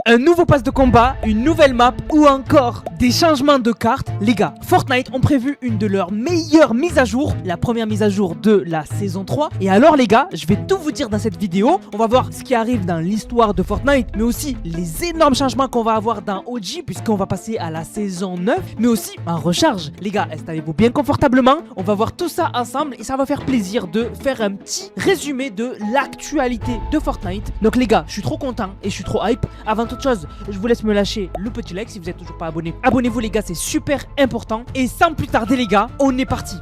Un nouveau pass de combat, une nouvelle map ou encore des changements de cartes. Les gars, Fortnite ont prévu une de leurs meilleures mises à jour, la première mise à jour de la saison 3. Et alors les gars, je vais tout vous dire dans cette vidéo. On va voir ce qui arrive dans l'histoire de Fortnite, mais aussi les énormes changements qu'on va avoir dans OG puisqu'on va passer à la saison 9, mais aussi en recharge. Les gars, installez-vous bien confortablement. On va voir tout ça ensemble et ça va faire plaisir de faire un petit résumé de l'actualité de Fortnite. Donc les gars, je suis trop content et je suis trop hype. Avant toute chose, je vous laisse me lâcher le petit like si vous n'êtes toujours pas abonné. Abonnez-vous les gars, c'est super important. Et sans plus tarder les gars, on est parti.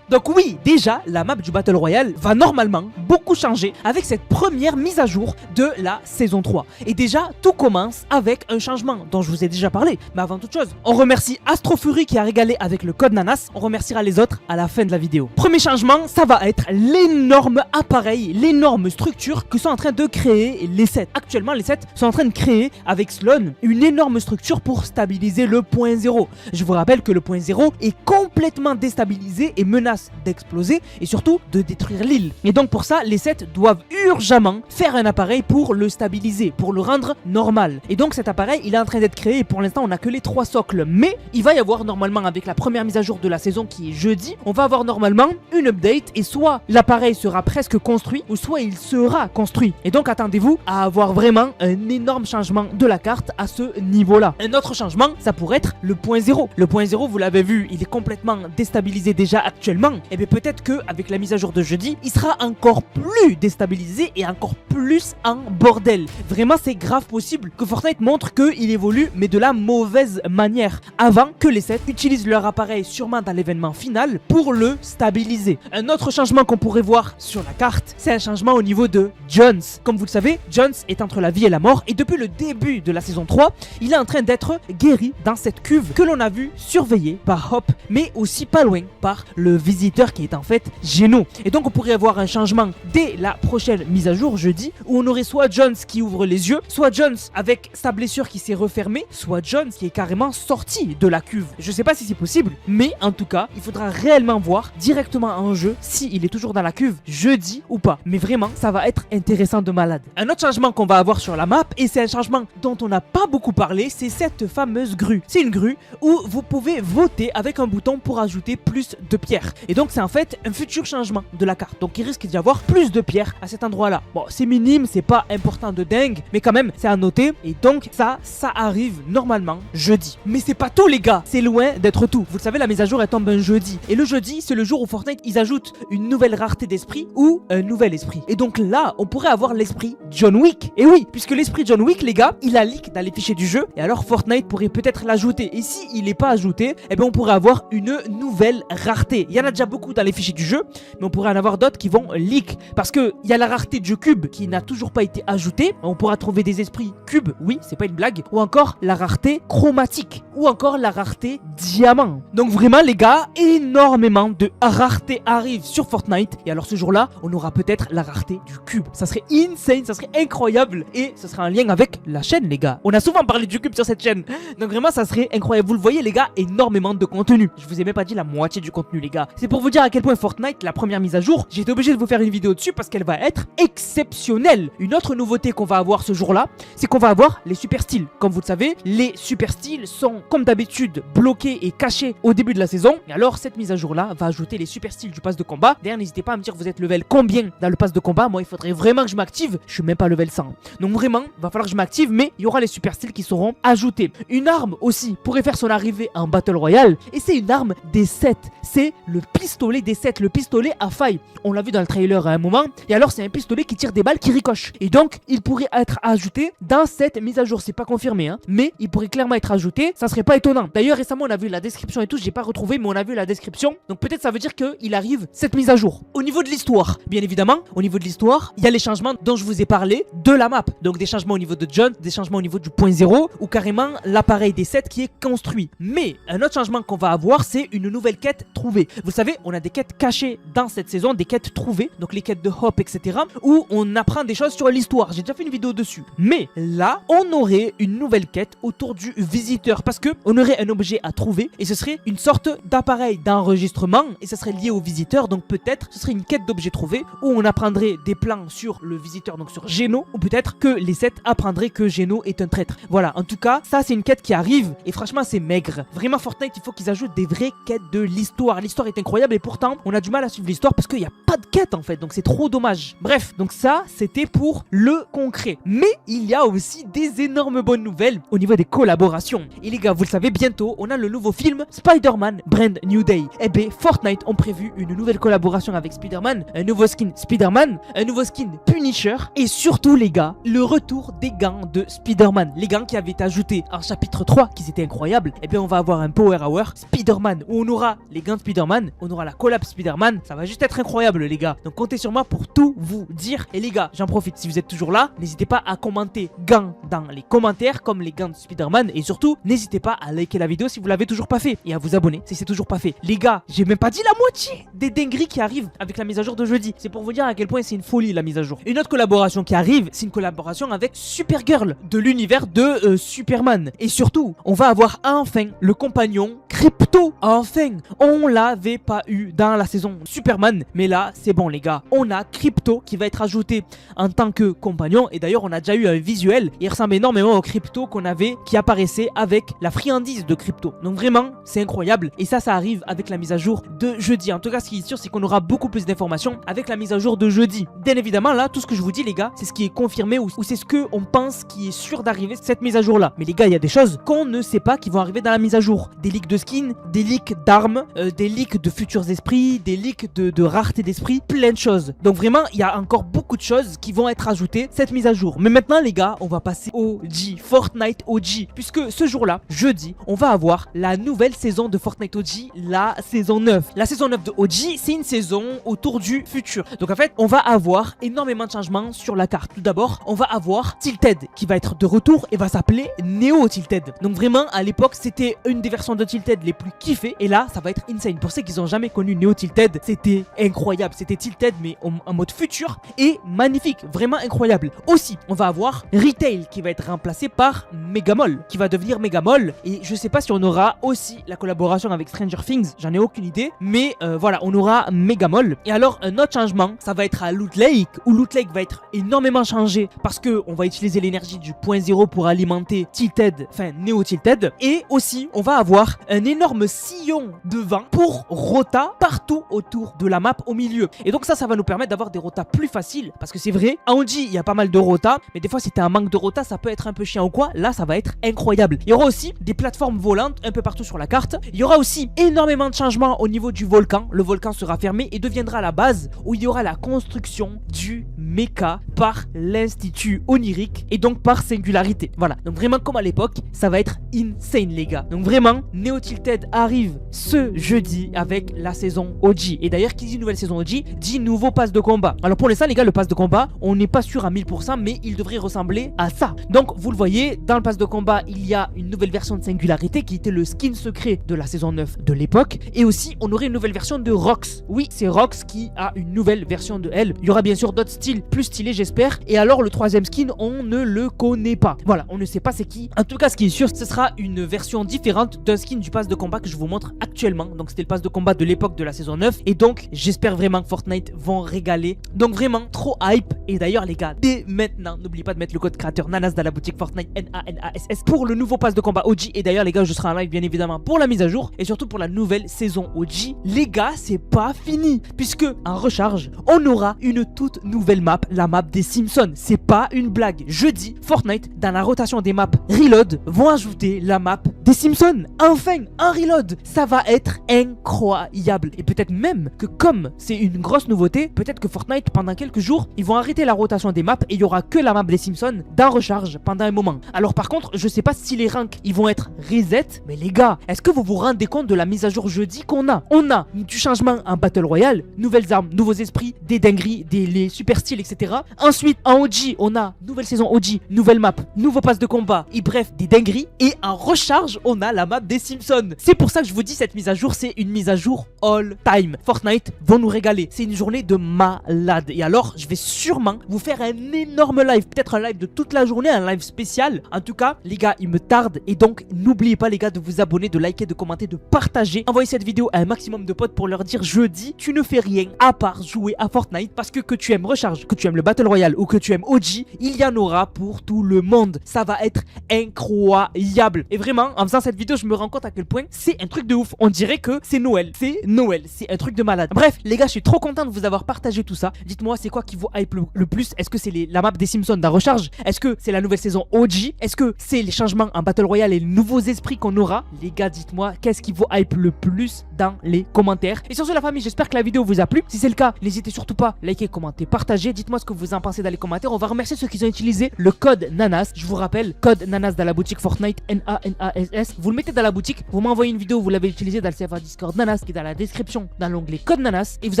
Donc oui, déjà, la map du Battle Royale va normalement beaucoup changer avec cette première mise à jour de la saison 3. Et déjà, tout commence avec un changement dont je vous ai déjà parlé. Mais avant toute chose, on remercie Astrofury qui a régalé avec le code Nanas. On remerciera les autres à la fin de la vidéo. Premier changement, ça va être l'énorme appareil, l'énorme structure que sont en train de créer les sets. Actuellement, les sets sont en train de créer avec Sloan une énorme structure pour stabiliser le point 0. Je vous rappelle que le point 0 est complètement déstabilisé et menace d'exploser et surtout de détruire l'île. Et donc pour ça, les sets doivent urgemment faire un appareil pour le stabiliser, pour le rendre normal. Et donc cet appareil, il est en train d'être créé et pour l'instant, on n'a que les 3 socles. Mais il va y avoir normalement, avec la première mise à jour de la saison qui est jeudi, on va avoir normalement une update et soit l'appareil sera presque construit ou soit il sera construit. Et donc attendez-vous à avoir vraiment un énorme changement de la carte à ce niveau-là. Un autre changement, ça pourrait être le point 0. Le point 0, vous l'avez vu, il est complètement déstabilisé déjà actuellement. Et bien peut-être qu'avec la mise à jour de jeudi, il sera encore plus déstabilisé et encore plus en bordel. Vraiment, c'est grave possible que Fortnite montre qu'il évolue, mais de la mauvaise manière, avant que les sets utilisent leur appareil sûrement dans l'événement final pour le stabiliser. Un autre changement qu'on pourrait voir sur la carte, c'est un changement au niveau de Jones. Comme vous le savez, Jones est entre la vie et la mort, et depuis le début de la saison 3, il est en train d'être guéri dans cette cuve que l'on a vu surveillée par Hop, mais aussi pas loin par le visiteur qui est en fait Geno. Et donc on pourrait avoir un changement dès la prochaine mise à jour jeudi où on aurait soit Jones qui ouvre les yeux, soit Jones avec sa blessure qui s'est refermée, soit Jones qui est carrément sorti de la cuve. Je sais pas si c'est possible, mais en tout cas il faudra réellement voir directement en jeu s'il est toujours dans la cuve jeudi ou pas. Mais vraiment ça va être intéressant de malade. Un autre changement qu'on va avoir sur la map, et c'est un changement dont on n'a pas beaucoup parlé, c'est cette fameuse grue. C'est une grue où vous pouvez voter avec un bouton pour ajouter plus de pierres. Et donc c'est en fait un futur changement de la carte. Donc il risque d'y avoir plus de pierres à cet endroit là. Bon, c'est minime, c'est pas important de dingue, mais quand même c'est à noter. Et donc ça arrive normalement jeudi. Mais c'est pas tout les gars, c'est loin d'être tout. Vous le savez, la mise à jour elle tombe un jeudi. Et le jeudi c'est le jour où Fortnite ils ajoutent une nouvelle rareté d'esprit ou un nouvel esprit. Et donc là on pourrait avoir l'esprit John Wick. Et oui, puisque l'esprit John Wick les gars, il a leak dans les fichiers du jeu. Et alors Fortnite pourrait peut-être l'ajouter. Et si il est pas ajouté, eh bien on pourrait avoir une nouvelle rareté. Il y en a déjà beaucoup dans les fichiers du jeu, mais on pourrait en avoir d'autres qui vont leak. Parce que il y a la rareté du cube qui n'a toujours pas été ajoutée. On pourra trouver des esprits cubes, oui, c'est pas une blague. Ou encore la rareté chromatique. Ou encore la rareté diamant. Donc vraiment les gars, énormément de raretés arrivent sur Fortnite. Et alors ce jour-là, on aura peut-être la rareté du cube. Ça serait insane, ça serait incroyable. Et ça serait en lien avec la chaîne les gars. On a souvent parlé du cube sur cette chaîne. Donc vraiment ça serait incroyable. Vous le voyez les gars, énormément de contenu. Je vous ai même pas dit la moitié du contenu les gars. C'est pour vous dire à quel point Fortnite, la première mise à jour, j'ai été obligé de vous faire une vidéo dessus parce qu'elle va être exceptionnelle. Une autre nouveauté qu'on va avoir ce jour-là, c'est qu'on va avoir les super styles. Comme vous le savez, les super styles sont comme d'habitude bloqués et cachés au début de la saison. Et alors cette mise à jour-là va ajouter les super styles du pass de combat. D'ailleurs n'hésitez pas à me dire vous êtes level combien dans le pass de combat. Moi il faudrait vraiment que je m'active. Je suis même pas level 100. Donc vraiment, il va falloir que je m'active, mais il y aura les super styles qui seront ajoutés. Une arme aussi pourrait faire son arrivée en Battle Royale. Et c'est une arme des 7. C'est le pistolet des 7, le pistolet à faille. On l'a vu dans le trailer à un moment. Et alors c'est un pistolet qui tire des balles qui ricochent. Et donc il pourrait être ajouté dans cette mise à jour. C'est pas confirmé hein, mais il pourrait clairement être ajouté. Ça serait pas étonnant. D'ailleurs récemment on a vu la description et tout. J'ai pas retrouvé mais on a vu la description. Donc peut-être ça veut dire qu'il arrive cette mise à jour. Au niveau de l'histoire, bien évidemment, au niveau de l'histoire, il y a les changements dont je vous ai parlé de la map. Donc des changements au niveau de John, des changements au niveau du point 0 ou carrément l'appareil des 7 qui est construit. Mais un autre changement qu'on va avoir, c'est une nouvelle quête trouvée. Vous savez, on a des quêtes cachées dans cette saison, des quêtes trouvées, donc les quêtes de Hop, etc., où on apprend des choses sur l'histoire. J'ai déjà fait une vidéo dessus. Mais là, on aurait une nouvelle quête autour du visiteur, parce que on aurait un objet à trouver, et ce serait une sorte d'appareil d'enregistrement, et ça serait lié au visiteur, donc peut-être ce serait une quête d'objet trouvé, où on apprendrait des plans sur le visiteur, donc sur Geno, ou peut-être que les 7 apprendraient que Geno est un traître. Voilà, en tout cas, ça c'est une quête qui arrive, et franchement c'est maigre. Vraiment Fortnite, il faut qu'ils ajoutent des vraies quêtes de l'histoire. L'histoire est incroyable, et pourtant, on a du mal à suivre l'histoire, parce qu'il n'y a pas de quête en fait, donc c'est trop dommage. Bref, donc ça, c'était pour le concret. Mais il y a aussi des énormes bonnes nouvelles au niveau des collaborations. Et les gars, vous le savez, bientôt, on a le nouveau film Spider-Man Brand New Day. Eh bien, Fortnite ont prévu une nouvelle collaboration avec Spider-Man, un nouveau skin Spider-Man, un nouveau skin Punisher, et surtout les gars, le retour des gants de Spider-Man. Les gants qui avaient été ajoutés en chapitre 3, qui étaient incroyables. Eh bien, on va avoir un Power Hour Spider-Man, où on aura les gants de Spider-Man, on aura la collab Spider-Man. Ça va juste être incroyable les gars. Donc comptez sur moi pour tout vous dire. Et les gars, j'en profite, si vous êtes toujours là, n'hésitez pas à commenter gants dans les commentaires, comme les gants de Spider-Man, et surtout, n'hésitez pas à liker la vidéo si vous l'avez toujours pas fait, et à vous abonner si c'est toujours pas fait. Les gars, j'ai même pas dit la moitié des dingueries qui arrivent avec la mise à jour de jeudi. C'est pour vous dire à quel point c'est une folie la mise à jour. Une autre collaboration qui arrive, c'est une collaboration avec Supergirl de l'univers de Superman. Et surtout, on va avoir enfin le compagnon Crypto. Enfin, on l'avait pas eu dans la saison Superman, mais là c'est bon les gars, on a Crypto qui va être ajouté en tant que compagnon. Et d'ailleurs on a déjà eu un visuel, il ressemble énormément au Crypto qu'on avait, qui apparaissait avec la friandise de Crypto. Donc vraiment c'est incroyable, et ça arrive avec la mise à jour de jeudi. En tout cas ce qui est sûr, c'est qu'on aura beaucoup plus d'informations avec la mise à jour de jeudi. Bien évidemment là, tout ce que je vous dis les gars, c'est ce qui est confirmé, ou c'est ce que on pense qui est sûr d'arriver cette mise à jour là. Mais les gars, il y a des choses qu'on ne sait pas qui vont arriver dans la mise à jour. Des leaks de skins, des leaks d'armes, des leaks de futurs esprits, des leaks de rareté d'esprit, plein de choses. Donc vraiment, il y a encore beaucoup de choses qui vont être ajoutées cette mise à jour. Mais maintenant les gars, on va passer au OG, Fortnite OG, puisque ce jour-là, jeudi, on va avoir la nouvelle saison de Fortnite OG, la saison 9. La saison 9 de OG, c'est une saison autour du futur. Donc en fait, on va avoir énormément de changements sur la carte. Tout d'abord, on va avoir Tilted qui va être de retour et va s'appeler Neo Tilted. Donc vraiment, à l'époque, c'était une des versions de Tilted les plus kiffées, et là, ça va être insane. Pour ceux qui n'ont jamais connu Neo Tilted, c'était incroyable. C'était Tilted mais en mode futur, et magnifique, vraiment incroyable. Aussi, on va avoir Retail qui va être remplacé par Megamall, qui va devenir Megamall, et je sais pas si on aura aussi la collaboration avec Stranger Things, j'en ai aucune idée, mais voilà, on aura Megamall. Et alors un autre changement, ça va être à Loot Lake, où Loot Lake va être énormément changé, parce que on va utiliser l'énergie du point 0 pour alimenter Tilted, enfin Neo Tilted. Et aussi on va avoir un énorme sillon de vent pour rota partout autour de la map au milieu. Et donc ça va nous permettre d'avoir des rotas plus faciles, parce que c'est vrai, à OG il y a pas mal de rotas, mais des fois si t'as un manque de rotas, ça peut être un peu chiant ou quoi. Là ça va être incroyable. Il y aura aussi des plateformes volantes un peu partout sur la carte. Il y aura aussi énormément de changements au niveau du volcan. Le volcan sera fermé et deviendra la base où il y aura la construction du mecha par l'Institut Onirique, et donc par Singularité. Voilà, donc vraiment comme à l'époque, ça va être insane les gars. Donc vraiment, Neo Tilted arrive ce jeudi avec la saison OG. Et d'ailleurs, qui dit nouvelle saison OG, dit nouveau pass de combat. Alors pour l'instant les gars, le pass de combat, on n'est pas sûr à 1000%, mais il devrait ressembler à ça. Donc vous le voyez, dans le pass de combat, il y a une nouvelle version de Singularité qui était le skin secret de la saison 9 de l'époque. Et aussi, on aurait une nouvelle version de Rox. Oui, c'est Rox qui a une nouvelle version de elle. Il y aura bien sûr d'autres styles plus stylés, j'espère. Et alors le troisième skin, on ne le connaît pas. Voilà, on ne sait pas c'est qui. En tout cas, ce qui est sûr, ce sera une version différente d'un skin du pass de combat que je vous montre actuellement. Donc c'était le pass de combat de l'époque de la saison 9. Et donc, j'espère vraiment que Fortnite vont régaler. Donc vraiment, trop hype. Et d'ailleurs les gars, dès maintenant, n'oubliez pas de mettre le code créateur Nanas dans la boutique Fortnite, NANASS, pour le nouveau pass de combat OG. Et d'ailleurs les gars, je serai en live bien évidemment pour la mise à jour, et surtout pour la nouvelle saison OG. Les gars, c'est pas fini, puisque en recharge, on aura une toute nouvelle map, la map des Simpsons. C'est pas une blague. Jeudi, Fortnite, dans la rotation des maps Reload, vont ajouter la map des Simpsons. Enfin, un Reload. Ça va être incroyable. Et peut-être même que comme c'est une grosse nouveauté, peut-être que Fortnite, pendant quelques jours, ils vont arrêter la rotation des maps et il y aura que la map des Simpsons dans recharge pendant un moment. Alors par contre, je sais pas si les ranks, ils vont être reset, mais les gars, est-ce que vous vous rendez compte de la mise à jour jeudi qu'on a? On a du changement en Battle Royale, nouvelles armes, nouveaux esprits, des dingueries, les super styles, etc. Ensuite, en OG, on a nouvelle saison OG, nouvelle map, nouveau pass de combat, et bref, des dingueries. Et en recharge, on a la map des Simpsons. C'est pour ça que je vous dis, cette mise à jour, c'est une mise à jour jour all time. Fortnite vont nous régaler. C'est une journée de malade. Et alors, je vais sûrement vous faire un énorme live. Peut-être un live de toute la journée, un live spécial. En tout cas, les gars, il me tarde. Et donc, n'oubliez pas, les gars, de vous abonner, de liker, de commenter, de partager. Envoyez cette vidéo à un maximum de potes pour leur dire jeudi, tu ne fais rien à part jouer à Fortnite. Parce que tu aimes Recharge, que tu aimes le Battle Royale ou que tu aimes OG, il y en aura pour tout le monde. Ça va être incroyable. Et vraiment, en faisant cette vidéo, je me rends compte à quel point c'est un truc de ouf. On dirait que c'est Noël. C'est Noël. C'est un truc de malade. Bref, les gars, je suis trop content de vous avoir partagé tout ça. Dites-moi, c'est quoi qui vous hype le plus? Est-ce que c'est la map des Simpsons dans Recharge? Est-ce que c'est la nouvelle saison OG? Est-ce que c'est les changements en Battle Royale et les nouveaux esprits qu'on aura? Les gars, dites-moi, qu'est-ce qui vous hype le plus dans les commentaires? Et sur ce, la famille, j'espère que la vidéo vous a plu. Si c'est le cas, n'hésitez surtout pas à liker, commenter, partager. Dites-moi ce que vous en pensez dans les commentaires. On va remercier ceux qui ont utilisé le code NANAS. Je vous rappelle, code NANAS dans la boutique Fortnite, NANASS. Vous le mettez dans la boutique, vous m'envoyez une vidéo où vous l'avez utilisé dans le serveur Discord NANAS qui est dans la description, dans l'onglet code NANAS, et vous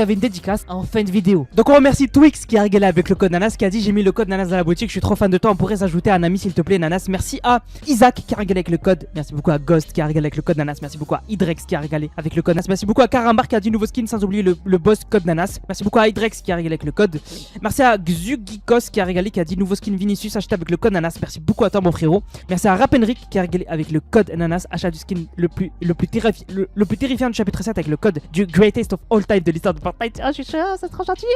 avez une dédicace en fin de vidéo. Donc on remercie Twix qui a régalé avec le code NANAS, qui a dit j'ai mis le code NANAS dans la boutique, je suis trop fan de toi, on pourrait s'ajouter à un ami s'il te plaît NANAS. Merci à Isaac qui a régalé avec le code, merci beaucoup à Ghost qui a régalé avec le code NANAS, merci beaucoup à Hydrex qui a régalé avec le code NANAS, merci beaucoup à Karambar qui a dit nouveau skin sans oublier le boss code NANAS, merci beaucoup à Hydrex qui a régalé avec le code, merci à Xugikos qui a régalé, qui a dit nouveau skin Vinicius acheté avec le code NANAS, merci beaucoup à toi mon frérot, merci à Rapenric qui a régalé avec le code NANAS, achat du skin le plus terrifiant du chapitre 7 avec le code du greatest of all time de l'histoire de Fortnite. Ah, je suis chaud, c'est trop gentil.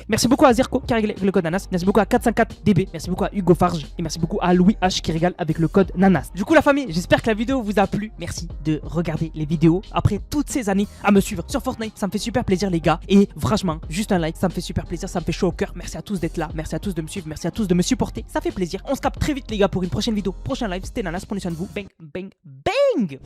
Merci beaucoup à Zirko qui a régalé avec le code NANAS. Merci beaucoup à 404DB. Merci beaucoup à Hugo Farge. Et merci beaucoup à Louis H qui régale avec le code NANAS. Du coup, la famille, j'espère que la vidéo vous a plu. Merci de regarder les vidéos après toutes ces années à me suivre sur Fortnite. Ça me fait super plaisir, les gars. Et franchement, juste un like, ça me fait super plaisir. Ça me fait chaud au cœur. Merci à tous d'être là. Merci à tous de me suivre. Merci à tous de me supporter. Ça fait plaisir. On se capte très vite, les gars, pour une prochaine vidéo. Prochain live. C'était NANAS. Prenez soin de vous. Bang, bang, bang.